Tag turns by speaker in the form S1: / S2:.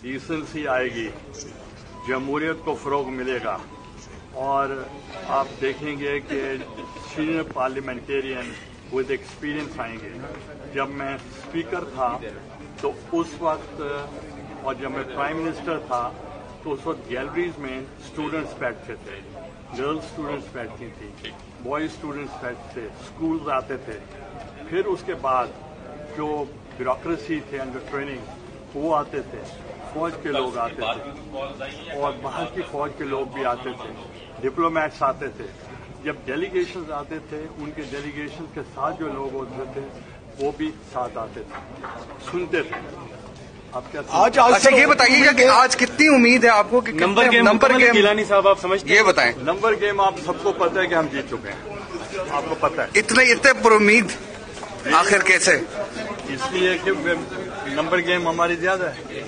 S1: Decency आएगी, जमहूरियत को फ़रोग़ मिलेगा और आप देखेंगे कि सीनियर पार्लियामेंटेरियन विद एक्सपीरियंस आएंगे। जब मैं स्पीकर था तो उस वक्त, और जब मैं प्राइम मिनिस्टर था तो उस वक्त गैलरीज में स्टूडेंट्स बैठते थे, गर्ल्स स्टूडेंट्स बैठती थी, बॉयज स्टूडेंट्स बैठते थे, स्कूल्स आते थे। फिर उसके बाद जो ब्यूरोक्रेसी थे अंडर ट्रेनिंग वो आते थे, फौज के लोग आते थे और बाहर की फौज के लोग भी आते थे, डिप्लोमेट्स आते थे। जब डेलीगेशंस आते थे उनके डेलीगेशन के साथ जो लोग होते थे वो भी साथ आते थे, सुनते थे। आप क्या
S2: आज अच्छा ये बताइएगा कि आज कितनी उम्मीद है आपको कि नंबर गेम
S3: गिलानी साहब आप समझते
S2: ये बताएं।
S1: नंबर गेम आप सबको पता है कि हम जीत चुके हैं, आपको पता है।
S2: इतने पर उम्मीद आखिर कैसे?
S1: इसलिए कि नंबर गेम हमारी ज्यादा है।